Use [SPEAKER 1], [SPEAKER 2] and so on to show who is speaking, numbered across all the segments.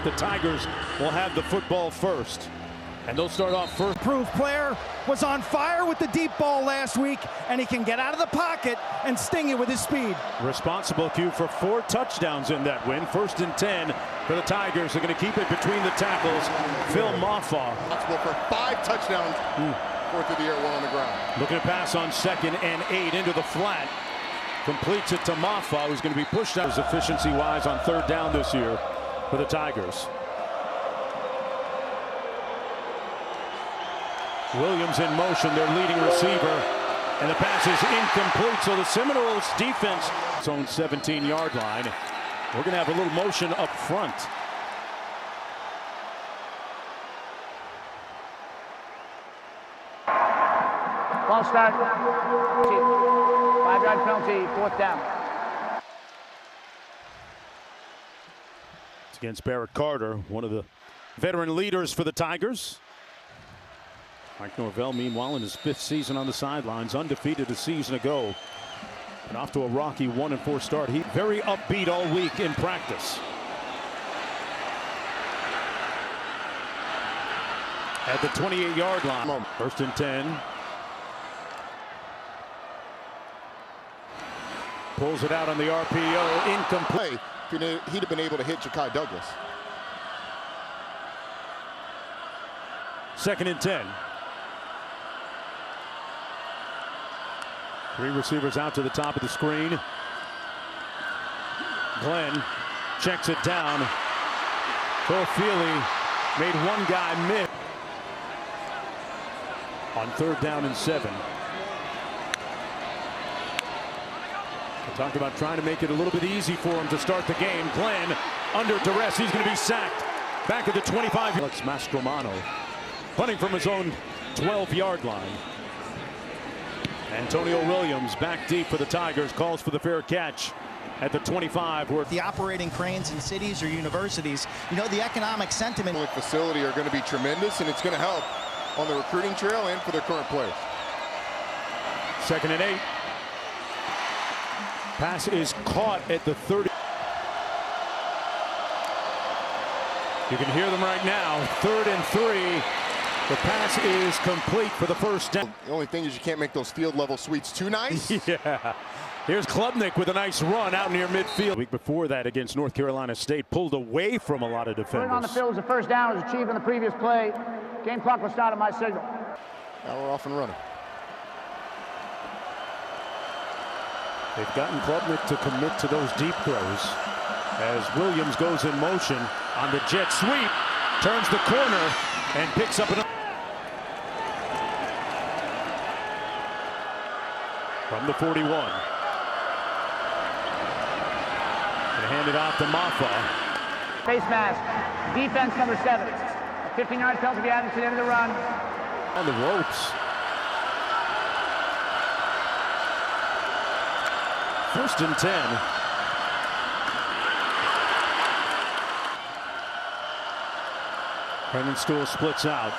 [SPEAKER 1] The Tigers will have the football first. And they'll start off first.
[SPEAKER 2] Improved player was on fire with the deep ball last week, and he can get out of the pocket and sting it with his speed.
[SPEAKER 1] Responsible Q for 4 touchdowns in that win. 1st and 10 for the Tigers. They're going to keep it between the tackles. Phil Maffa.
[SPEAKER 3] Responsible for 5 touchdowns. 4th of the year, 1 on the ground.
[SPEAKER 1] Looking to pass on 2nd and 8 into the flat. Completes it to Maffa, who's going to be pushed out efficiency-wise on 3rd down this year for the Tigers. Williams in motion, their leading receiver, and the pass is incomplete. So the Seminoles defense, its own 17-yard line. We're going to have a little motion up front.
[SPEAKER 4] Ball start. 5-yard penalty, 4th down.
[SPEAKER 1] It's against Barrett Carter, one of the veteran leaders for the Tigers. Mike Norvell, meanwhile, in his 5th season on the sidelines, undefeated a season ago. And off to a rocky 1-4 start. He very upbeat all week in practice. At the 28-yard line. 1st and 10. Pulls it out on the RPO. Incomplete.
[SPEAKER 3] He'd have been able to hit Ja'Kai Douglas.
[SPEAKER 1] 2nd and 10. 3 receivers out to the top of the screen. Glenn checks it down. Phil Feely made one guy miss. On 3rd down and 7. We talked about trying to make it a little bit easy for him to start the game. Glenn under duress. He's going to be sacked. Back at the 25. Alex Mastromano punting from his own 12-yard line. Antonio Williams back deep for the Tigers, calls for the fair catch at the 25.
[SPEAKER 2] The operating cranes in cities or universities, you know, the economic sentiment
[SPEAKER 3] The facility are going to be tremendous, and it's going to help on the recruiting trail and for their current players.
[SPEAKER 1] 2nd and 8. Pass is caught at the 30. You can hear them right now. 3rd and 3. The pass is complete for the 1st down.
[SPEAKER 3] The only thing is you can't make those field level sweeps too nice.
[SPEAKER 1] Yeah. Here's Klubnik with a nice run out near midfield. The week before that against North Carolina State, pulled away from a lot of defenders.
[SPEAKER 4] Putting on the field was the 1st down was achieved in the previous play. Game clock will start at my signal.
[SPEAKER 3] Now we're off and running.
[SPEAKER 1] They've gotten Klubnik to commit to those deep throws as Williams goes in motion on the jet sweep, turns the corner and picks up another. From the 41. And hand it off to Maffa.
[SPEAKER 4] Face mask. Defense number 7. A 15-yard penalty to be added to the end of the run.
[SPEAKER 1] On the ropes. 1st and 10. Brendan Stool splits out.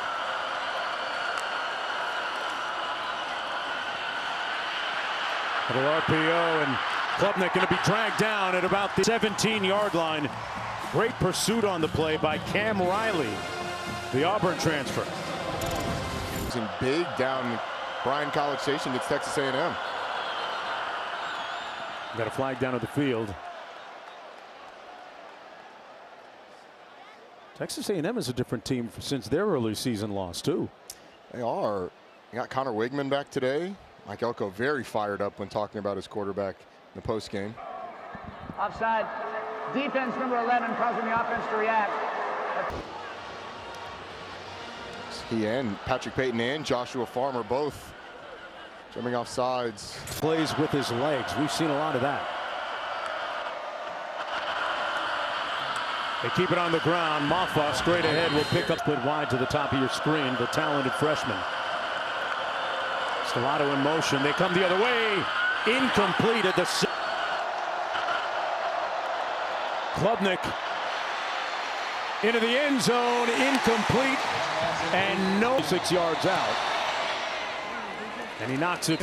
[SPEAKER 1] Little RPO, and Klubnik going to be dragged down at about the 17-yard line. Great pursuit on the play by Cam Riley, the Auburn transfer.
[SPEAKER 3] Using big down Bryan College Station gets Texas A&M.
[SPEAKER 1] Got a flag down at the field. Texas A&M is a different team since their early season loss too.
[SPEAKER 3] They are. You got Connor Wigman back today. Mike Elko very fired up when talking about his quarterback in the post game.
[SPEAKER 4] Offside. Defense number 11 causing the offense to react.
[SPEAKER 3] He and Patrick Payton and Joshua Farmer both jumping off sides.
[SPEAKER 1] Plays with his legs. We've seen a lot of that. They keep it on the ground. Maffa straight ahead will pick up, split wide to the top of your screen. The talented freshman. Stellato in motion. They come the other way. Incomplete at the. Klubnik into the end zone. Incomplete. And no. 6 yards out. And he knocks it.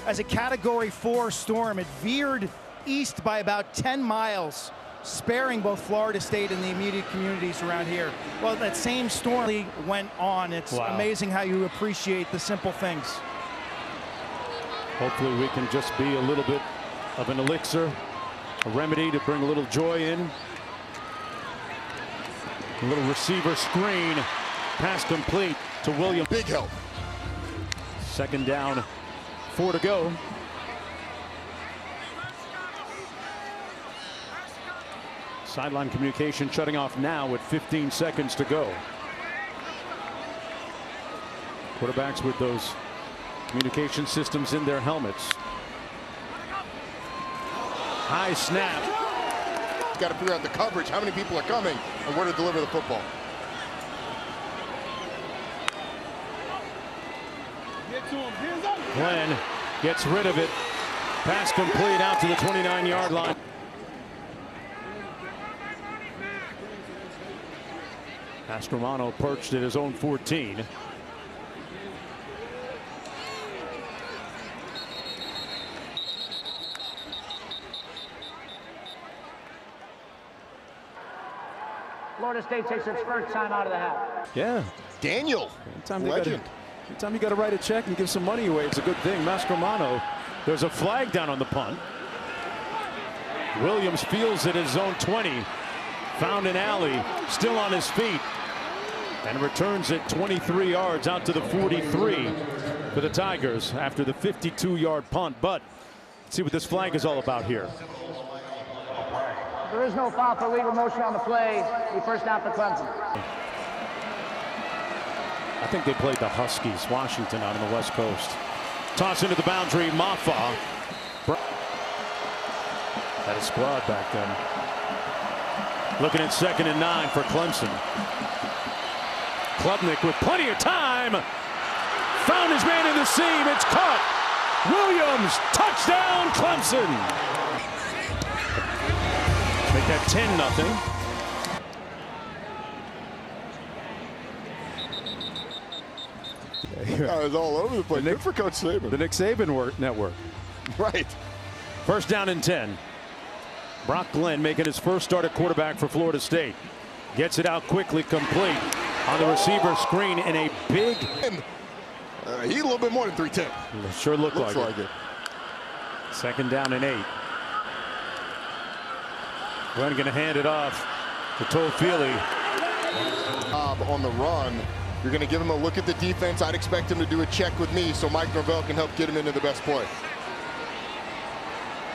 [SPEAKER 2] As a Category 4 storm, it veered east by about 10 miles sparing both Florida State and the immediate communities around here. Well, that same storm went on. It's amazing how you appreciate the simple things.
[SPEAKER 1] Hopefully we can just be a little bit of an elixir, a remedy to bring a little joy in. A little receiver screen, pass complete to Williams.
[SPEAKER 3] Big help.
[SPEAKER 1] Second down, 4 to go. Sideline communication shutting off now with 15 seconds to go. Quarterbacks with those communication systems in their helmets. High snap.
[SPEAKER 3] Got to figure out the coverage, how many people are coming, and where to deliver the football.
[SPEAKER 1] Glenn gets rid of it. Pass complete out to the 29-yard line. Romano perched at his own 14.
[SPEAKER 4] Florida State takes its first time out of the half.
[SPEAKER 1] Yeah.
[SPEAKER 3] Daniel, legend.
[SPEAKER 1] Anytime you got to write a check and give some money away, it's a good thing. Romano, there's a flag down on the punt. Williams fields at his zone 20. Found an alley, still on his feet. And returns it 23 yards out to the 43 for the Tigers after the 52-yard punt. But let's see what this flag is all about here.
[SPEAKER 4] There is no foul for legal motion on the play. We first down for Clemson.
[SPEAKER 1] I think they played the Huskies, Washington, out on the West Coast. Toss into the boundary, Maffa. Had a squad back then. Looking at 2nd and 9 for Clemson. Klubnik with plenty of time. Found his man in the seam. It's caught. Williams, touchdown Clemson. Make that 10-0.
[SPEAKER 3] I was all over the place. Good for Coach Saban.
[SPEAKER 1] The Nick Saban network.
[SPEAKER 3] Right.
[SPEAKER 1] First down and 10. Brock Glenn making his first start at quarterback for Florida State. Gets it out quickly, complete on the receiver screen in a big.
[SPEAKER 3] He's a little bit more than 310.
[SPEAKER 1] Sure looks
[SPEAKER 3] like it.
[SPEAKER 1] Second down and 8. Glenn going to hand it off to Toafili.
[SPEAKER 3] On the run, you're going to give him a look at the defense. I'd expect him to do a check with me so Mike Norvell can help get him into the best play.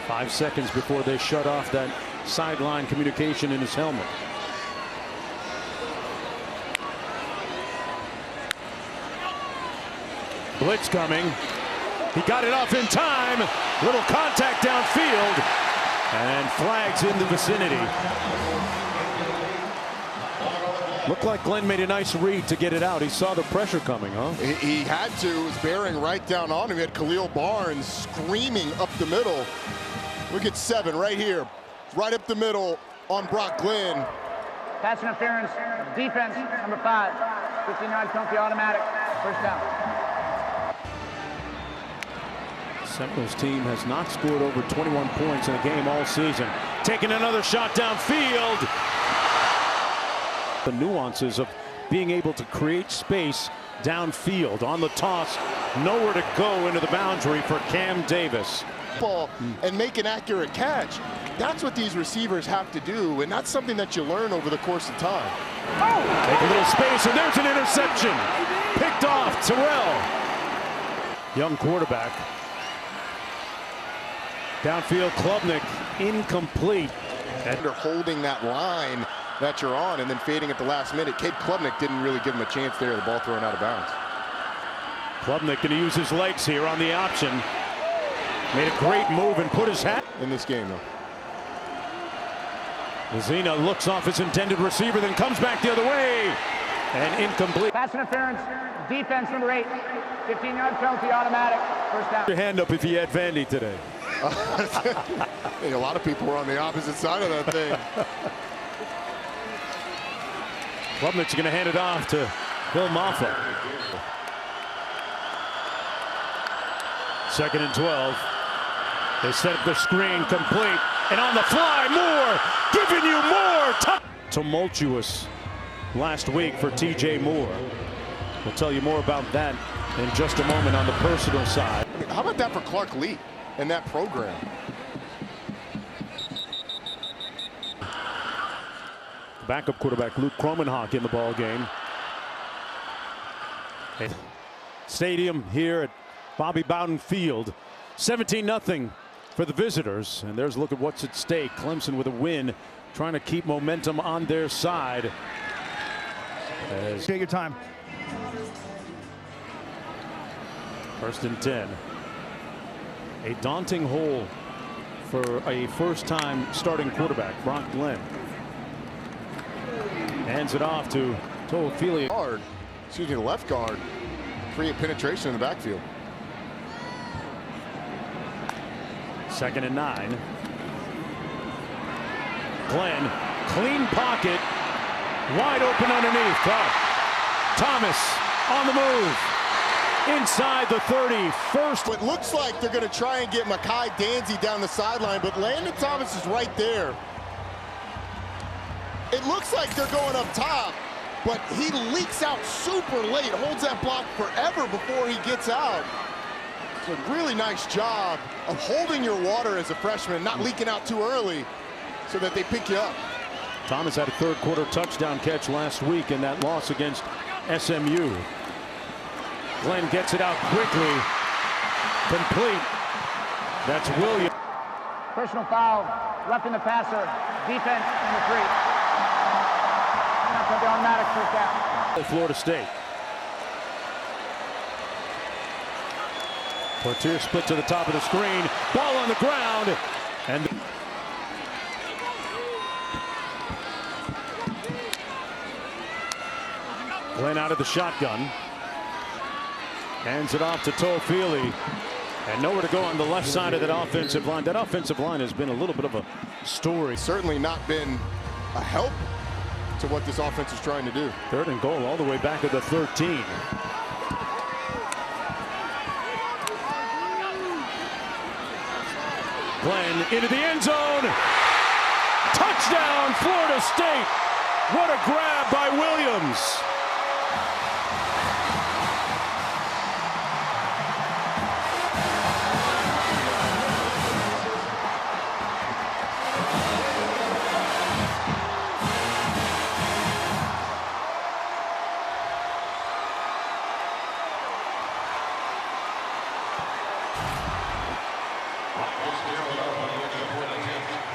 [SPEAKER 1] 5 seconds before they shut off that sideline communication in his helmet. Blitz coming. He got it off in time. Little contact downfield. And flags in the vicinity. Looked like Glenn made a nice read to get it out. He saw the pressure coming, huh?
[SPEAKER 3] He had to. It was bearing right down on him. He had Khalil Barnes screaming up the middle. Look at 7 right here. Right up the middle on Brock Glenn.
[SPEAKER 4] Pass interference. Defense, number 5. 15-yard penalty automatic. First down.
[SPEAKER 1] Seminoles team has not scored over 21 points in a game all season. Taking another shot downfield. The nuances of being able to create space downfield on the toss. Nowhere to go into the boundary for Cam Davis.
[SPEAKER 3] Ball and make an accurate catch. That's what these receivers have to do, and that's something that you learn over the course of time.
[SPEAKER 1] Take a little space, and there's an interception. Picked off Terrell. Young quarterback. Downfield, Klubnik, incomplete.
[SPEAKER 3] And they're holding that line that you're on and then fading at the last minute. Cade Klubnik didn't really give him a chance there. The ball thrown out of bounds.
[SPEAKER 1] Klubnik going to use his legs here on the option. Made a great move and put his hat
[SPEAKER 3] in this game, though.
[SPEAKER 1] Lazina looks off his intended receiver, then comes back the other way. And incomplete.
[SPEAKER 4] Pass interference. Defense, number 8. 15-yard penalty automatic. First down.
[SPEAKER 1] Your hand up if you had Vandy today.
[SPEAKER 3] I think a lot of people were on the opposite side of that thing.
[SPEAKER 1] Klubnik's going to hand it off to Bill Maffa. 2nd and 12. They set up the screen complete. And on the fly, Moore, giving you more. Tumultuous last week for TJ Moore. We'll tell you more about that in just a moment on the personal side.
[SPEAKER 3] I mean, how about that for Clark Lee and that program?
[SPEAKER 1] Backup quarterback Luke Kromenhoek in the ball game. Stadium here at Bobby Bowden Field. 17-0 for the visitors. And there's a look at what's at stake. Clemson with a win, trying to keep momentum on their side.
[SPEAKER 2] Take your time.
[SPEAKER 1] 1st and 10. A daunting hole for a first-time starting quarterback, Brock Glenn. Hands it off to Toafili.
[SPEAKER 3] The left guard. Create penetration in the backfield.
[SPEAKER 1] 2nd and 9. Glenn, clean pocket, wide open underneath. Thomas on the move. Inside the 30, first.
[SPEAKER 3] It looks like they're going to try and get Mekhi Danzy down the sideline, but Landon Thomas is right there. It looks like they're going up top, but he leaks out super late, holds that block forever before he gets out. It's a really nice job of holding your water as a freshman, not leaking out too early so that they pick you up.
[SPEAKER 1] Thomas had a 3rd quarter touchdown catch last week in that loss against SMU. Glenn gets it out quickly. Complete. That's Williams.
[SPEAKER 4] Personal foul, roughing the passer, defense number 3. That's going to be automatic first down.
[SPEAKER 1] Florida State. Portier split to the top of the screen. Ball on the ground. And Glenn out of the shotgun. Hands it off to Toafili. And nowhere to go on the left side of that offensive line. That offensive line has been a little bit of a story.
[SPEAKER 3] Certainly not been a help to what this offense is trying to do.
[SPEAKER 1] 3rd and goal all the way back at the 13. Glenn into the end zone. Touchdown, Florida State. What a grab by Williams.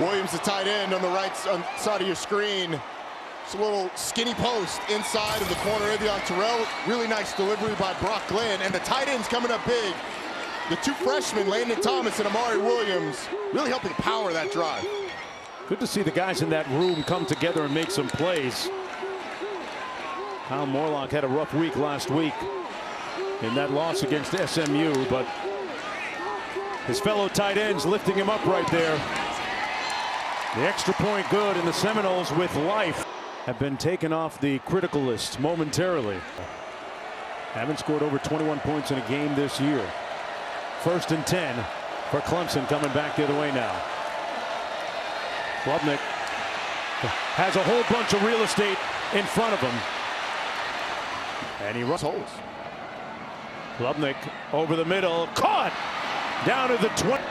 [SPEAKER 3] Williams, the tight end, on the right side of your screen. It's a little skinny post inside of the corner. Avion Terrell, really nice delivery by Brock Glenn, and the tight end's coming up big. The 2 freshmen, Landon Thomas and Amari Williams, really helping power that drive.
[SPEAKER 1] Good to see the guys in that room come together and make some plays. Kyle Morlock had a rough week last week in that loss against SMU, but his fellow tight ends lifting him up right there. The extra point good, and the Seminoles with life have been taken off the critical list momentarily. Haven't scored over 21 points in a game this year. 1st and 10 for Clemson, coming back the other way now. Klubnik has a whole bunch of real estate in front of him. And he runs holes. Klubnik over the middle, caught down to the 20.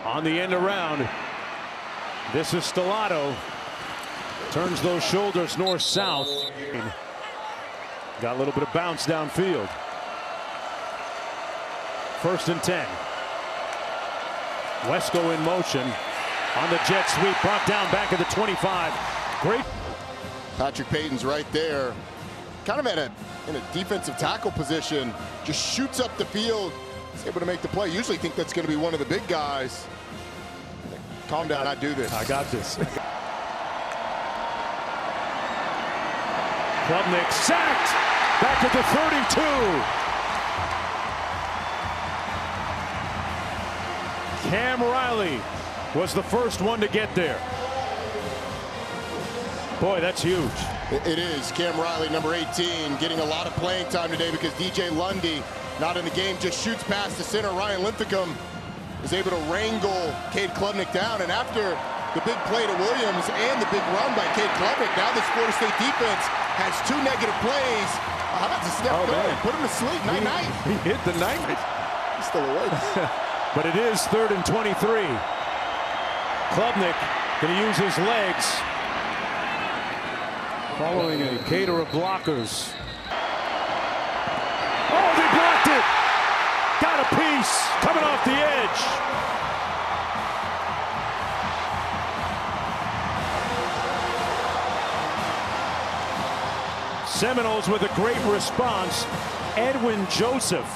[SPEAKER 1] On the end around, this is Stellato. Turns those shoulders north-south. Got a little bit of bounce downfield. 1st and 10. Wesco in motion on the jet sweep, brought down back at the 25. Great.
[SPEAKER 3] Patrick Payton's right there, kind of in a defensive tackle position, just shoots up the field. He's able to make the play. Usually think that's going to be one of the big guys. Calm down, I do this.
[SPEAKER 1] I got this. Klubnik sacked back at the 32. Cam Riley was the first one to get there. Boy, that's huge.
[SPEAKER 3] It is. Cam Riley, number 18, getting a lot of playing time today because DJ Lundy not in the game, just shoots past the center. Ryan Linthicum is able to wrangle Cade Klubnik down, and after the big play to Williams and the big run by Cade Klubnik, now this Florida State defense has 2 negative plays. How about the Steph Curry? Put him to sleep. Night-night.
[SPEAKER 1] He hit the night.
[SPEAKER 3] He's still awake.
[SPEAKER 1] But it is 3rd and 23. Klubnik going to use his legs. Following a cater of blockers. Oh, they blocked it. Got a piece coming off the edge. Seminoles with a great response. Edwin Joseph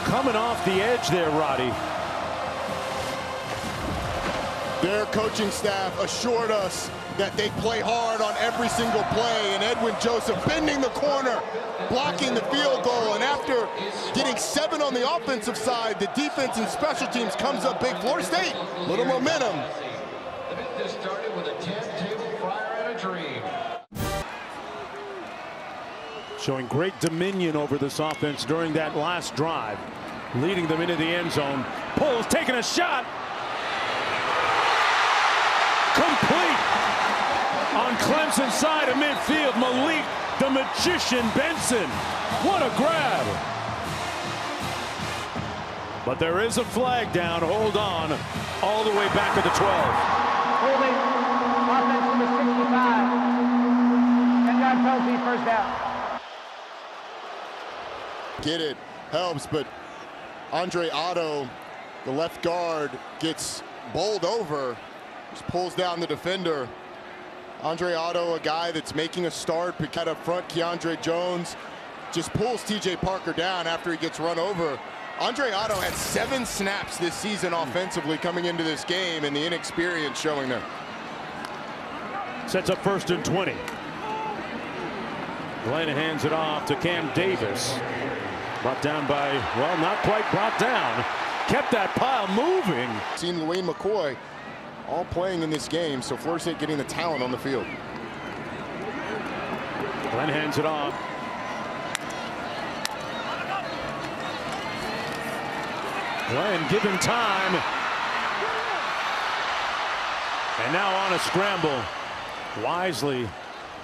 [SPEAKER 1] coming off the edge there, Roddy.
[SPEAKER 3] Their coaching staff assured us that they play hard on every single play, and Edwin Joseph bending the corner, blocking the field goal, and after getting 7 on the offensive side, the defense and special teams comes up big. Florida State, little momentum.
[SPEAKER 5] This started with a 10-table fryer and a dream.
[SPEAKER 1] Showing great dominion over this offense during that last drive, leading them into the end zone. Pulls, taking a shot. Complete on Clemson's side of midfield. Malik the Magician Benson. What a grab. But there is a flag down. Hold on. All the way back at the 12.
[SPEAKER 4] Holding offense number 65. 10-yard penalty, first down.
[SPEAKER 3] Get it, helps, but Andre Otto, the left guard, gets bowled over, just pulls down the defender. Andre Otto, a guy that's making a start, pick up front. Keandre Jones just pulls TJ Parker down after he gets run over. Andre Otto had 7 snaps this season offensively coming into this game, and the inexperience showing there.
[SPEAKER 1] Sets up 1st and 20. Glenn hands it off to Cam Davis. Brought down by, well, not quite brought down. Kept that pile moving.
[SPEAKER 3] Seen Luane McCoy all playing in this game, so Florida State getting the talent on the field.
[SPEAKER 1] Glenn hands it off. Glenn given time. And now on a scramble. Wisely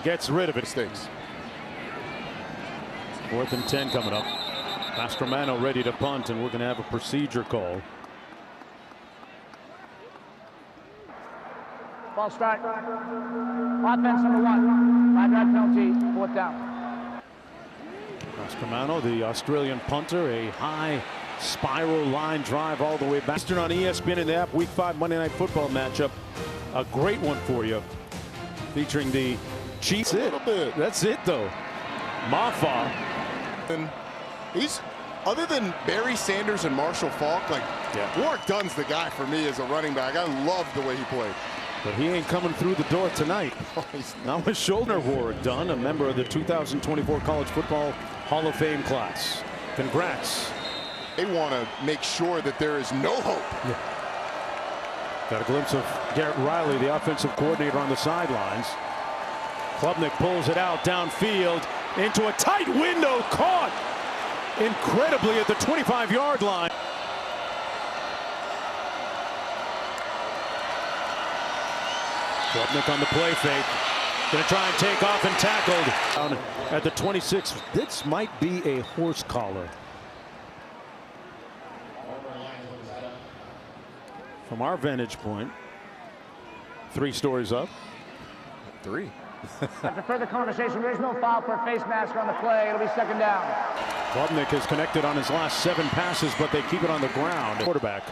[SPEAKER 1] gets rid of it.
[SPEAKER 3] Mistakes.
[SPEAKER 1] 4th and 10 coming up. Mastromano ready to punt, and we're going to have a procedure call.
[SPEAKER 4] False start. Offense number 1. 5-yard penalty, 4th down.
[SPEAKER 1] Mastromano, the Australian punter, a high spiral line drive all the way back. Eastern on ESPN in the app, Week 5 Monday Night Football matchup. A great one for you, featuring the Chiefs. That's it, though. Mafa.
[SPEAKER 3] And he's, other than Barry Sanders and Marshall Faulk, like, Warwick Dunn's the guy for me as a running back. I love the way he played.
[SPEAKER 1] But he ain't coming through the door tonight. Not with shoulder. Warwick Dunn, a member of the 2024 College Football Hall of Fame class. Congrats.
[SPEAKER 3] They want to make sure that there is no hope.
[SPEAKER 1] Yeah. Got a glimpse of Garrett Riley, the offensive coordinator, on the sidelines. Klubnik pulls it out downfield into a tight window, caught incredibly at the 25-yard line. Klubnik on the play fake. Going to try and take off and tackled down at the 26. This might be a horse collar. From our vantage point, 3 stories up.
[SPEAKER 3] 3.
[SPEAKER 4] After further conversation, there is no foul for a face mask on the play. It'll be 2nd down.
[SPEAKER 1] Klubnik has connected on his last 7 passes, but they keep it on the ground. Quarterback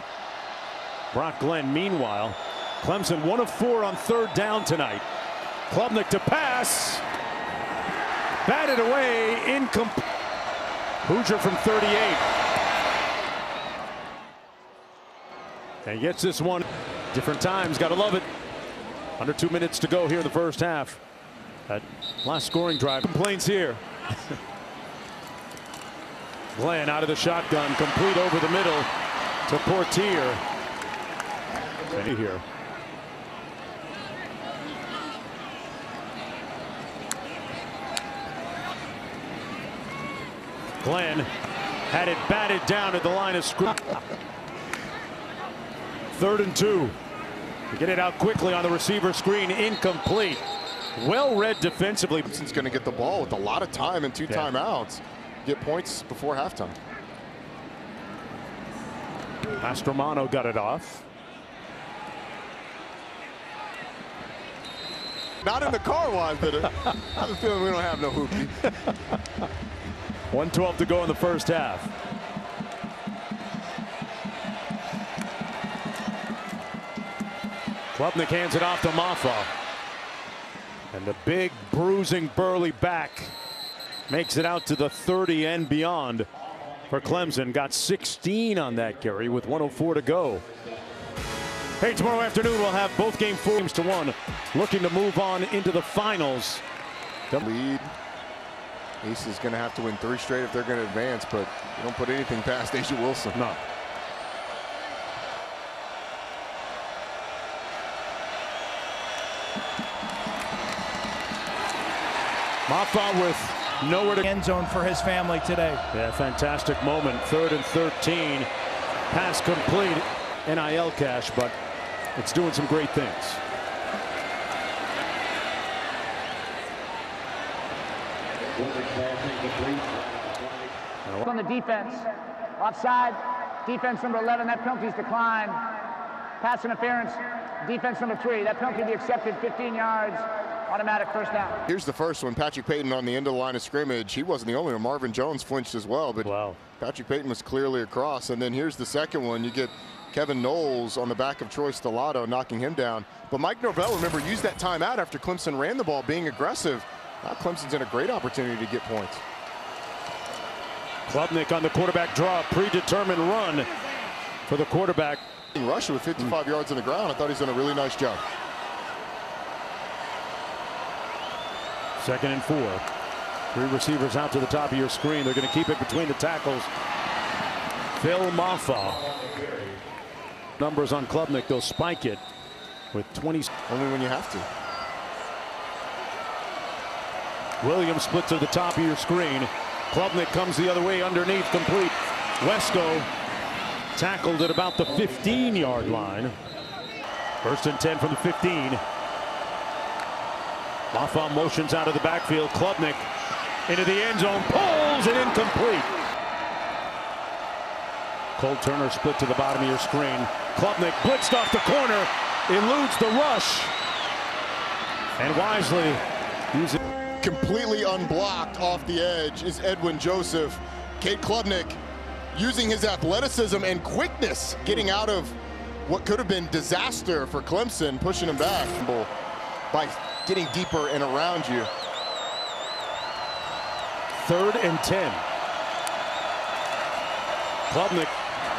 [SPEAKER 1] Brock Glenn, meanwhile, Clemson 1 of 4 on 3rd down tonight. Klubnik to pass. Batted away, incomplete. Hoosier from 38. And gets this one. Different times, gotta love it. Under 2 minutes to go here in the first half. That last scoring drive. Complaints here. Glenn out of the shotgun, complete over the middle to Portier. And here. Glenn had it batted down at the line of scrimmage. 3rd and 2. To get it out quickly on the receiver screen, incomplete. Well read defensively.
[SPEAKER 3] Clemson's going to get the ball with a lot of time and 2 timeouts. Get points before halftime.
[SPEAKER 1] Mastromano got it off.
[SPEAKER 3] Not in the car wash, but I have a feeling we don't have no hoopty.
[SPEAKER 1] 1:12 to go in the first half. Klubnik hands it off to Maffa. And the big bruising burly back makes it out to the 30 and beyond for Clemson. Got 16 on that carry with 1:04 to go. Hey, tomorrow afternoon we'll have both game 4-1, looking to move on into the finals.
[SPEAKER 3] Lead. Ace is going to have to win 3 straight if they're going to advance, but you don't put anything past Asia Wilson.
[SPEAKER 1] No. Maffa with nowhere to
[SPEAKER 2] end zone for his family today.
[SPEAKER 1] Yeah, fantastic moment. 3rd and 13. Pass complete. NIL cash, but it's doing some great things.
[SPEAKER 4] On the defense, offside, defense number 11, that penalty's declined. Pass interference, defense number 3, that penalty be accepted, 15 yards, automatic first down.
[SPEAKER 3] Here's the first one. Patrick Payton on the end of the line of scrimmage. He wasn't the only one. Marvin Jones flinched as well, but
[SPEAKER 1] wow.
[SPEAKER 3] Patrick Payton was clearly across. And then here's the second one. You get Kevin Knowles on the back of Troy Stellato knocking him down. But Mike Norvell, remember, used that timeout after Clemson ran the ball, being aggressive. Now Clemson's in a great opportunity to get points.
[SPEAKER 1] Klubnik on the quarterback draw, predetermined run for the quarterback.
[SPEAKER 3] Rusher with 55 yards on the ground. I thought he's done a really nice job.
[SPEAKER 1] 2nd and 4. 3 receivers out to the top of your screen. They're going to keep it between the tackles. Phil Maffa. Numbers on Klubnik, they'll spike it with 20.
[SPEAKER 3] Only when you have to.
[SPEAKER 1] Williams split to the top of your screen. Klubnik comes the other way underneath, complete. Wesco tackled at about the 15-yard line. 1st and 10 from the 15. Maffa motions out of the backfield. Klubnik into the end zone, pulls it incomplete. Cole Turner split to the bottom of your screen. Klubnik blitzed off the corner, eludes the rush, and wisely using.
[SPEAKER 3] Completely unblocked off the edge is Edwin Joseph. Cade Klubnik using his athleticism and quickness, getting out of what could have been disaster for Clemson, pushing him back by getting deeper and around you.
[SPEAKER 1] 3rd and 10. Klubnik,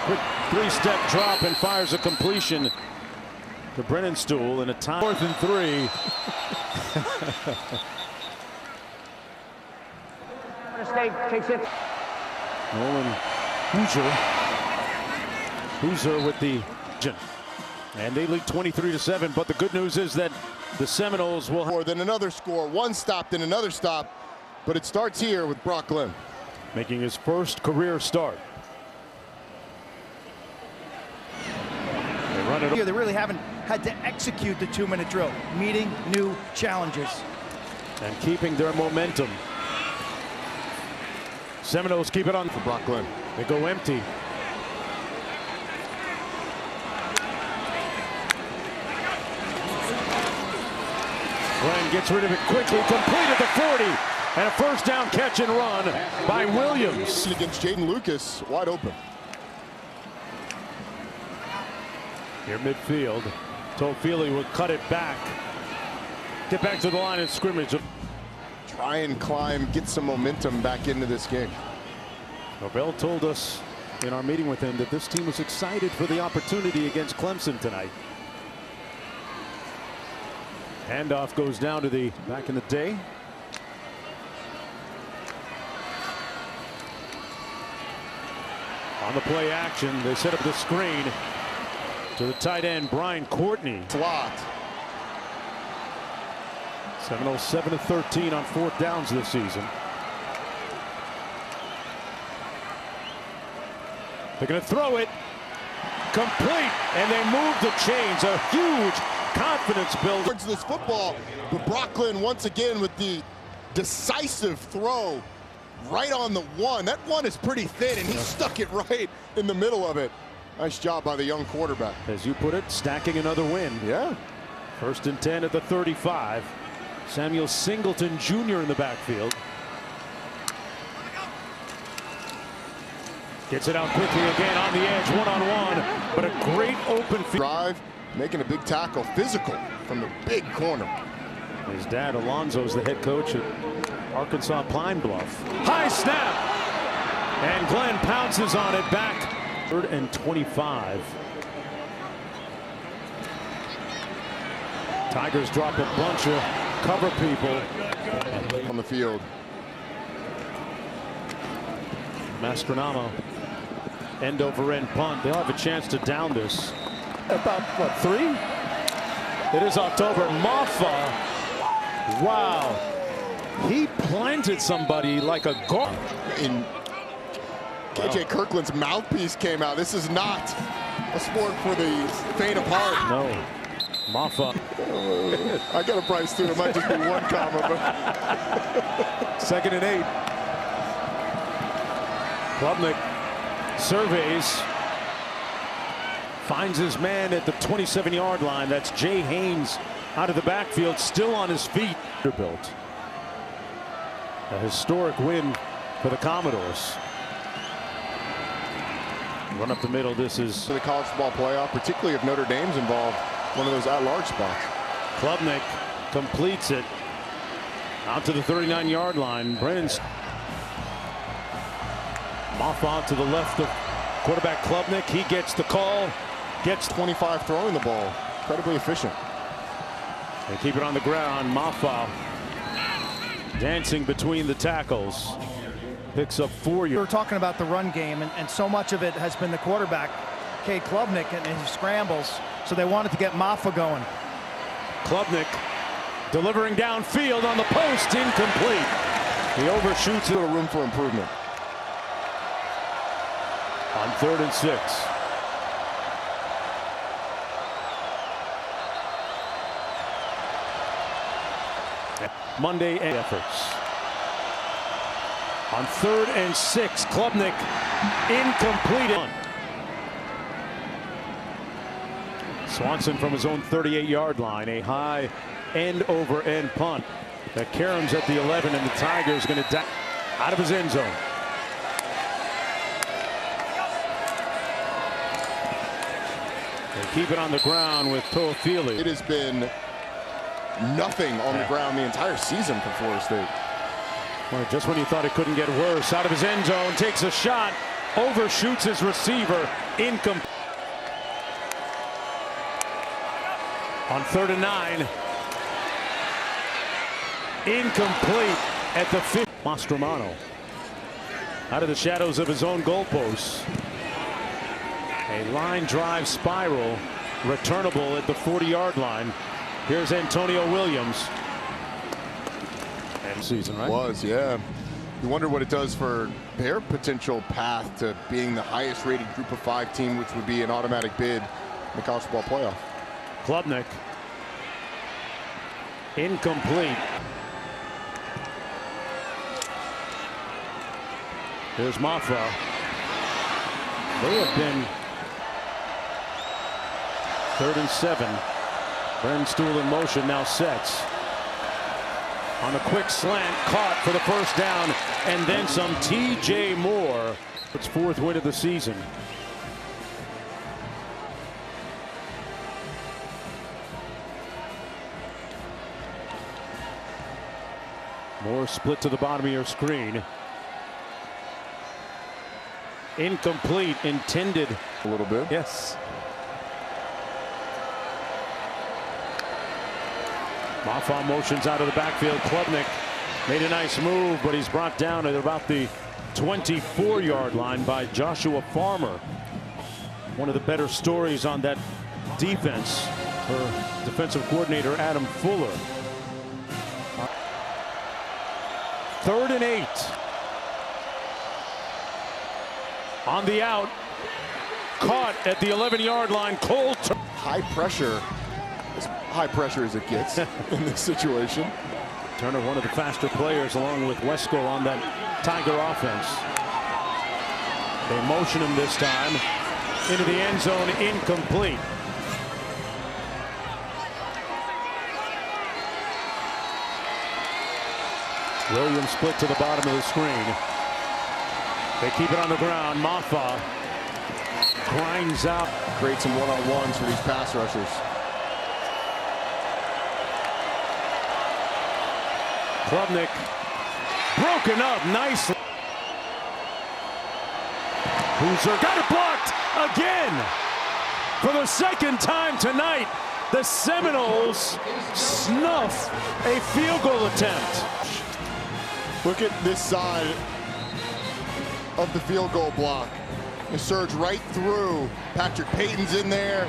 [SPEAKER 1] quick 3-step drop and fires a completion to Brennan Stool in a time. 4th and 3.
[SPEAKER 4] State takes it.
[SPEAKER 1] Nolan Hoosier with the, and they lead 23-7. But the good news is that the Seminoles will have
[SPEAKER 3] more than another score. One stop, then another stop. But it starts here with Brock Glenn
[SPEAKER 1] making his first career start. They run it.
[SPEAKER 2] They really haven't had to execute the 2-minute drill, meeting new challenges
[SPEAKER 1] and keeping their momentum. Seminoles keep it on
[SPEAKER 3] for Brock Glenn.
[SPEAKER 1] They go empty. Glenn gets rid of it quickly, completed the 40, and a first down catch and run by Williams.
[SPEAKER 3] Against Jaden Lucas, wide open.
[SPEAKER 1] Here midfield, Toffoli will cut it back. Get back to the line of scrimmage.
[SPEAKER 3] Try and climb, get some momentum back into this game.
[SPEAKER 1] Norvell told us in our meeting with him that this team was excited for the opportunity against Clemson tonight. Handoff goes down to the back in the day. On the play action, they set up the screen to the tight end, Brian Courtney.
[SPEAKER 3] Slot.
[SPEAKER 1] Seminoles 7-13 on 4th downs this season. They're going to throw it. Complete. And they move the chains. A huge confidence builder.
[SPEAKER 3] Towards this football, but Brock Glenn once again with the decisive throw right on the one. That one is pretty thin, and he stuck it right in the middle of it. Nice job by the young quarterback.
[SPEAKER 1] As you put it, stacking another win.
[SPEAKER 3] Yeah.
[SPEAKER 1] 1st and 10 at the 35. Samuel Singleton Jr. in the backfield. Gets it out quickly again on the edge, one-on-one, but a great open field.
[SPEAKER 3] Drive, making a big tackle, physical from the big corner.
[SPEAKER 1] His dad, Alonzo, is the head coach at Arkansas Pine Bluff. High snap! And Glenn pounces on it back. 3rd and 25. Tigers drop a bunch of cover people
[SPEAKER 3] on the field.
[SPEAKER 1] Mastronamo, end over end punt. They'll have a chance to down this. About what, 3? It is October. Maffa. Wow. He planted somebody like a guard.
[SPEAKER 3] In KJ Kirkland's mouthpiece came out. This is not a sport for the faint of heart.
[SPEAKER 1] No. Maffa.
[SPEAKER 3] I got a price too. It might just be 1 comma, but
[SPEAKER 1] 2nd and 8. Klubnik surveys. Finds his man at the 27-yard line. That's Jay Haynes out of the backfield, still on his feet. Built. A historic win for the Commodores. Run up the middle. This is
[SPEAKER 3] for the college football playoff, particularly if Notre Dame's involved. One of those at-large spots.
[SPEAKER 1] Klubnik completes it out to the 39-yard line. Brennan's Maffa to the left of quarterback Klubnik. He gets the call. Gets
[SPEAKER 3] 25 throwing the ball. Incredibly efficient.
[SPEAKER 1] They keep it on the ground. Maffa dancing between the tackles. Picks up 4 yards.
[SPEAKER 2] We were talking about the run game, and so much of it has been the quarterback, Cade Klubnik, and his scrambles. So they wanted to get Maffa going.
[SPEAKER 1] Klubnik delivering downfield on the post, incomplete. He overshoots it.
[SPEAKER 3] A room for improvement.
[SPEAKER 1] On 3rd and 6. Monday efforts. On 3rd and 6, Klubnik incomplete. Swanson from his own 38-yard line, a high end-over-end punt. That Karam's at the 11, and the Tigers going to out of his end zone. They keep it on the ground with Toafili.
[SPEAKER 3] It has been nothing on the ground the entire season for Florida State.
[SPEAKER 1] Well, just when you thought it couldn't get worse, out of his end zone, takes a shot, overshoots his receiver, incomplete. On 3rd and 9, incomplete at the 5th. Mastronamo out of the shadows of his own goalposts. A line drive spiral, returnable at the 40-yard line. Here's Antonio Williams. And season, right?
[SPEAKER 3] Was, yeah. You wonder what it does for their potential path to being the highest rated group of 5 team, which would be an automatic bid in the college football playoff.
[SPEAKER 1] Klubnik. Incomplete. Here's Maffa. They have been 3rd and 7. Brennan Stool in motion, now sets. On a quick slant, caught for the 1st down, and then some. T.J. Moore. It's 4th win of the season. Moore split to the bottom of your screen. Incomplete, intended.
[SPEAKER 3] A little bit.
[SPEAKER 1] Yes. Maffa motions out of the backfield. Klubnik made a nice move, but he's brought down at about the 24-yard line by Joshua Farmer. One of the better stories on that defense for defensive coordinator Adam Fuller. 3rd and 8. On the out, caught at the 11-yard line. Cole.
[SPEAKER 3] High pressure, as high pressure as it gets in this situation.
[SPEAKER 1] Turner, one of the faster players, along with Wesco on that Tiger offense. They motion him this time into the end zone, incomplete. Williams split to the bottom of the screen. They keep it on the ground. Maffa grinds out.
[SPEAKER 3] Create some one-on-ones for these pass rushers.
[SPEAKER 1] Klubnik broken up nicely. Boozer got it blocked again. For the second time tonight, the Seminoles snuff a field goal attempt.
[SPEAKER 3] Look at this side of the field goal block. They surge right through. Patrick Payton's in there.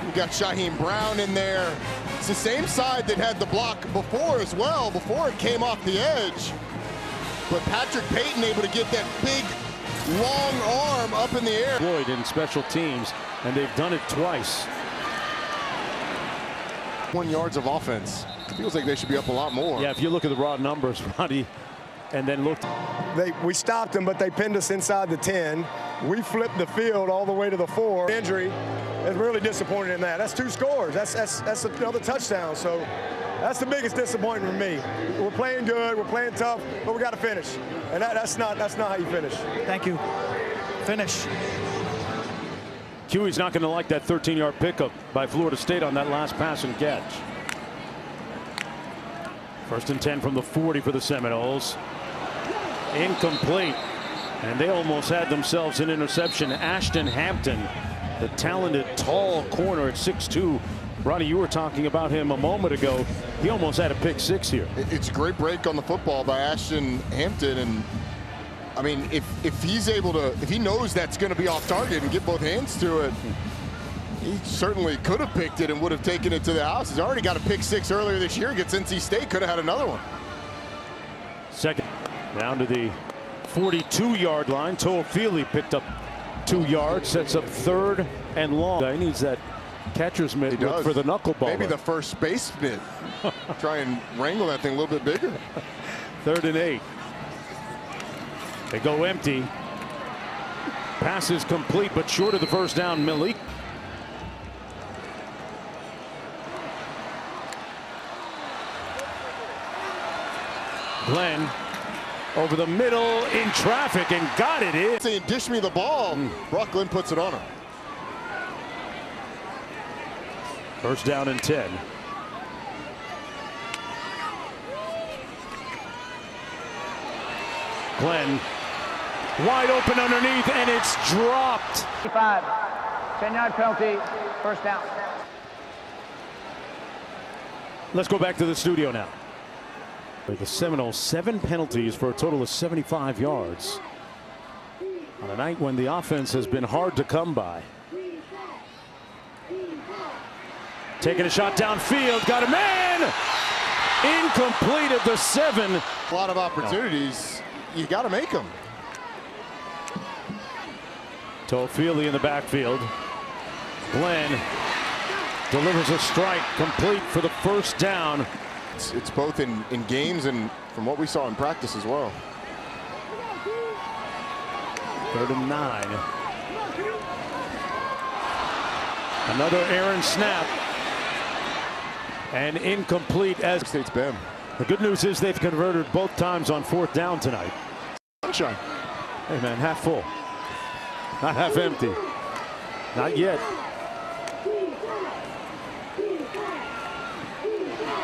[SPEAKER 3] We got Shaheem Brown in there. It's the same side that had the block before as well, before it came off the edge. But Patrick Payton able to get that big, long arm up in the air.
[SPEAKER 1] Floyd in special teams, and they've done it twice.
[SPEAKER 3] 1 yards of offense. Feels like they should be up a lot more.
[SPEAKER 1] Yeah, if you look at the raw numbers, Roddy, and then look.
[SPEAKER 6] We stopped them, but they pinned us inside the 10. We flipped the field all the way to the 4. Injury is really disappointed in that. That's 2 scores. That's another touchdown. So that's the biggest disappointment for me. We're playing good, we're playing tough, but we got to finish. And that's not how you finish.
[SPEAKER 2] Thank you. Finish.
[SPEAKER 1] Huey's not going to like that 13-yard pickup by Florida State on that last pass and catch. 1st and 10 from the 40 for the Seminoles. Incomplete. And they almost had themselves an interception. Ashton Hampton, the talented tall corner at 6'2". Ronnie, you were talking about him a moment ago. He almost had a pick 6 here.
[SPEAKER 3] It's a great break on the football by Ashton Hampton. And I mean, if he's able to, if he knows that's going to be off target and get both hands to it, he certainly could have picked it and would have taken it to the house. He's already got a pick 6 earlier this year against NC State. Could have had another one.
[SPEAKER 1] Second down to the 42-yard line. Toafili picked up 2 yards. Sets up 3rd and long. He needs that catcher's mitt for the knuckleball.
[SPEAKER 3] Maybe the first base mitt. Try and wrangle that thing a little bit bigger.
[SPEAKER 1] 3rd and 8. They go empty. Pass is complete, but short of the first down. Malik. Glenn over the middle in traffic and got it in.
[SPEAKER 3] Saying, dish me the ball. Brock Glenn puts it on him.
[SPEAKER 1] 1st down and 10. Glenn wide open underneath, and it's dropped.
[SPEAKER 4] 5, 10-yard penalty, 1st down.
[SPEAKER 1] Let's go back to the studio now. The Seminoles 7 penalties for a total of 75 yards on a night when the offense has been hard to come by. Taking a shot downfield, got a man incomplete at the 7.
[SPEAKER 3] A lot of opportunities. You got to make them.
[SPEAKER 1] Toafili in the backfield. Glenn delivers a strike complete for the 1st down.
[SPEAKER 3] It's both in games and from what we saw in practice as well.
[SPEAKER 1] 3rd and 9. Another errant snap. And incomplete as
[SPEAKER 3] State's been.
[SPEAKER 1] The good news is they've converted both times on 4th down tonight.
[SPEAKER 3] Sunshine.
[SPEAKER 1] Hey man, half full. Not half empty. Not yet.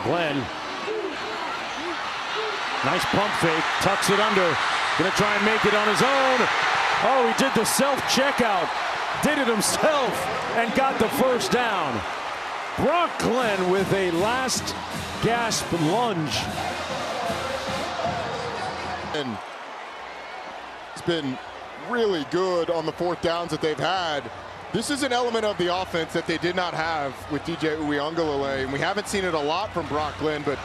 [SPEAKER 1] Glenn. Nice pump fake. Tucks it under. Gonna try and make it on his own. Oh, he did the self-checkout. Did it himself and got the 1st down. Brock Glenn with a last gasp lunge.
[SPEAKER 3] And it's been really good on the 4th downs that they've had. This is an element of the offense that they did not have with DJ Uiagalelei, and we haven't seen it a lot from Brock Glenn, but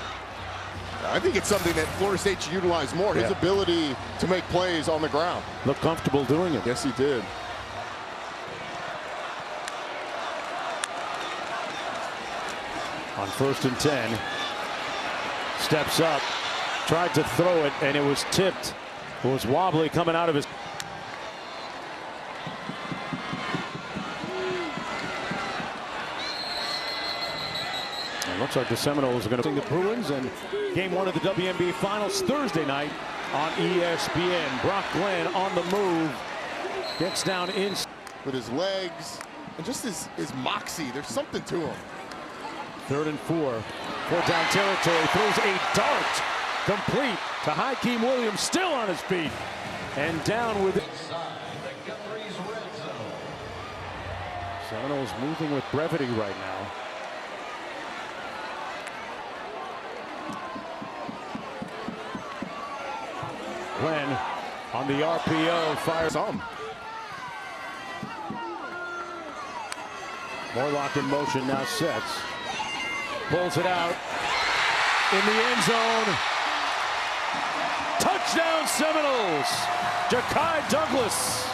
[SPEAKER 3] I think it's something that Florida State should utilize more. His ability to make plays on the ground.
[SPEAKER 1] Looked comfortable doing it.
[SPEAKER 3] Yes, he did.
[SPEAKER 1] On 1st and 10. Steps up. Tried to throw it, and it was tipped. It was wobbly coming out of his. It looks like the Seminoles are going to sing the Bruins, and game 1 of the WNBA Finals Thursday night on ESPN. Brock Glenn on the move. Gets down in.
[SPEAKER 3] With his legs and just his moxie, there's something to him.
[SPEAKER 1] 3rd and 4. 4-down territory. Throws a dart. Complete to Hakeem Williams, still on his feet. And down with it. Seminoles moving with brevity right now. Glenn on the RPO fires
[SPEAKER 3] some.
[SPEAKER 1] Morlock in motion, now sets. Pulls it out in the end zone. Touchdown Seminoles. Ja'Kai Douglas.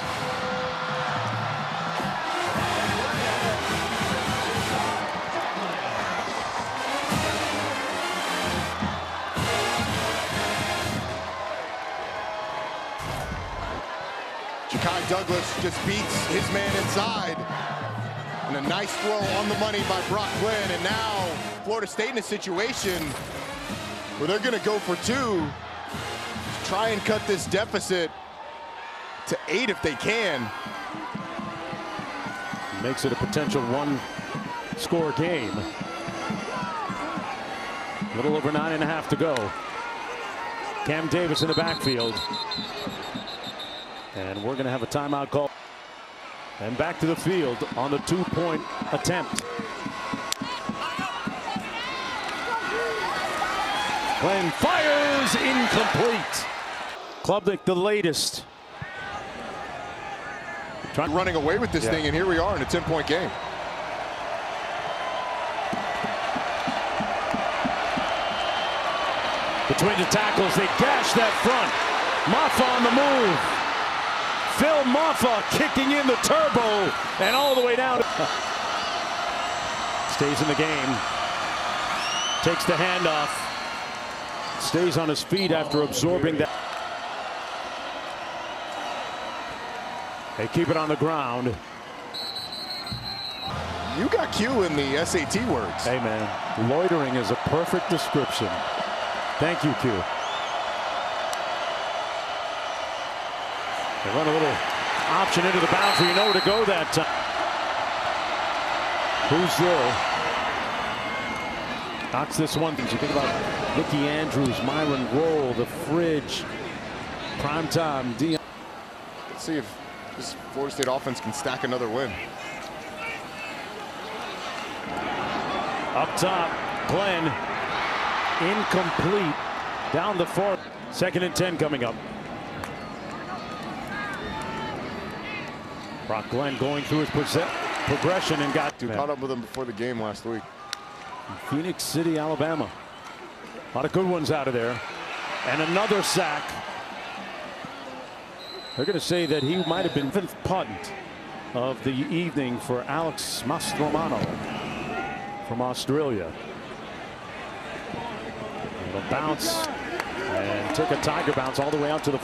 [SPEAKER 3] Ja'Kai Douglas just beats his man inside. And a nice throw on the money by Brock Glenn. And now Florida State in a situation where they're going to go for 2 to try and cut this deficit to 8 if they can.
[SPEAKER 1] Makes it a potential 1-score game. A little over 9.5 to go. Cam Davis in the backfield. And we're going to have a timeout call. And back to the field on the 2-point attempt. Glenn fires, incomplete. Klubnik the latest.
[SPEAKER 3] Running away with this thing, and here we are in a 10-point game.
[SPEAKER 1] Between the tackles, they gash that front. Maffa on the move. Phil Maffa kicking in the turbo and all the way down. Stays in the game. Takes the handoff. Stays on his feet after absorbing that. They keep it on the ground.
[SPEAKER 3] You got Q in the SAT words.
[SPEAKER 1] Hey, man, loitering is a perfect description. Thank you, Q. They run a little option into the boundary. You know where to go that time. Who's there? Knocks this one. You think about Ricky Andrews, Myron Roll, the Fridge, primetime. Dion.
[SPEAKER 3] Let's see if this Florida State offense can stack another win.
[SPEAKER 1] Up top, Glenn. Incomplete. Down the 4. 2nd and 10 coming up. Brock Glenn going through his progression and got
[SPEAKER 3] caught up with him before the game last week.
[SPEAKER 1] Phoenix City, Alabama. A lot of good ones out of there. And another sack. They're going to say that he might have been 5th punt of the evening for Alex Mastromano from Australia. And a bounce and took a tiger bounce all the way out to the.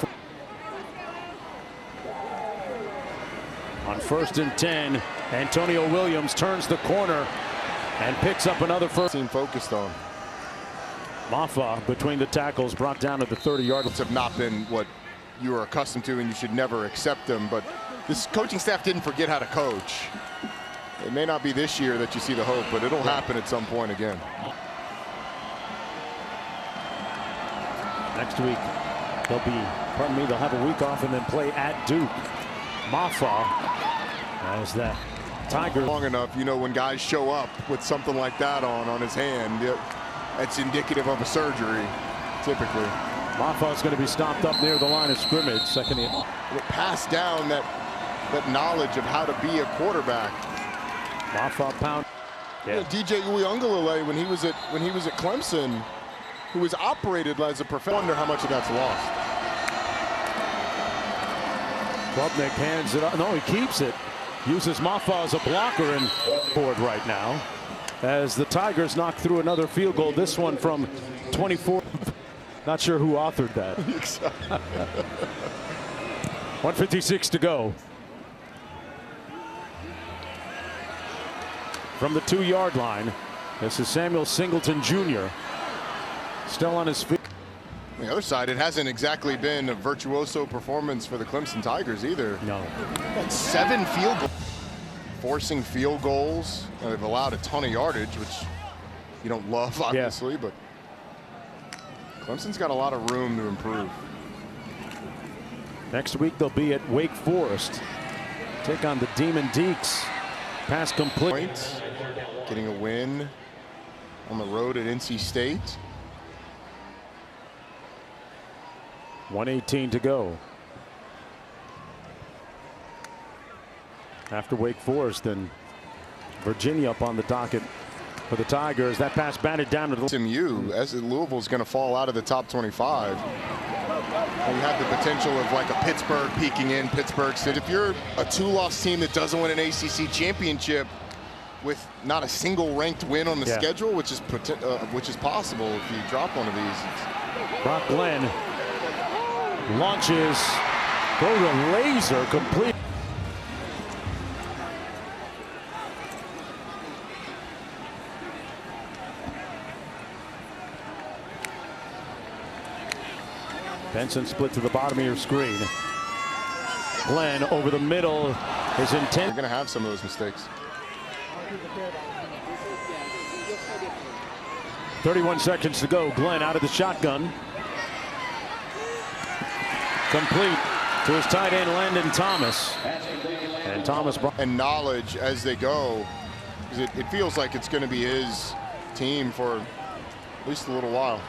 [SPEAKER 1] On 1st and 10, Antonio Williams turns the corner and picks up another first.
[SPEAKER 3] Team focused on.
[SPEAKER 1] Maffa between the tackles, brought down at the 30-yard line.
[SPEAKER 3] Have not been what you are accustomed to, and you should never accept them. But this coaching staff didn't forget how to coach. It may not be this year that you see the hope, but it'll happen at some point again.
[SPEAKER 1] Next week, they'll have a week off and then play at Duke. Maffa as that Tiger.
[SPEAKER 3] Long enough, you know, when guys show up with something like that on his hand, that's indicative of a surgery, typically.
[SPEAKER 1] Maffa is going to be stopped up near the line of scrimmage. Second in.
[SPEAKER 3] It'll pass down that knowledge of how to be a quarterback.
[SPEAKER 1] Maffa pound.
[SPEAKER 3] Yeah. You know, DJ Uiagalelei, when he was at Clemson, who was operated as a professional. Wonder how much of that's lost.
[SPEAKER 1] Klubnik hands it up. No, he keeps it. Uses Maffa as a blocker and board right now. as the Tigers knock through another field goal. This one from 24. Not sure who authored that. 1:56 to go. From the 2-yard line, this is Samuel Singleton Jr. still on his feet.
[SPEAKER 3] On the other side, it hasn't exactly been a virtuoso performance for the Clemson Tigers either.
[SPEAKER 1] No.
[SPEAKER 3] 7 field goals. Forcing field goals. They've allowed a ton of yardage, which you don't love, obviously, but Clemson's got a lot of room to improve.
[SPEAKER 1] Next week they'll be at Wake Forest. Take on the Demon Deacs. Pass complete.
[SPEAKER 3] Getting a win on the road at NC State.
[SPEAKER 1] 1:18 to go. After Wake Forest, and Virginia up on the docket for the Tigers. That pass batted down to the
[SPEAKER 3] FSU, as Louisville's going to fall out of the top 25. You have the potential of like a Pittsburgh peeking in. Pittsburgh City. If you're a 2-loss team that doesn't win an ACC championship with not a single ranked win on the schedule, which is possible if you drop one of these.
[SPEAKER 1] Brock Glenn launches, throws a laser complete. Benson split to the bottom of your screen. Glenn over the middle. His intent.
[SPEAKER 3] They're going to have some of those mistakes.
[SPEAKER 1] 31 seconds to go. Glenn out of the shotgun. Complete to his tight end, Landon Thomas. And Thomas
[SPEAKER 3] and knowledge as they go, because it feels like it's going to be his team for at least a little while.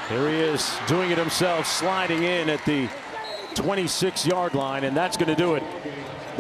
[SPEAKER 1] Here he is doing it himself, sliding in at the 26-yard line, and that's going to do it.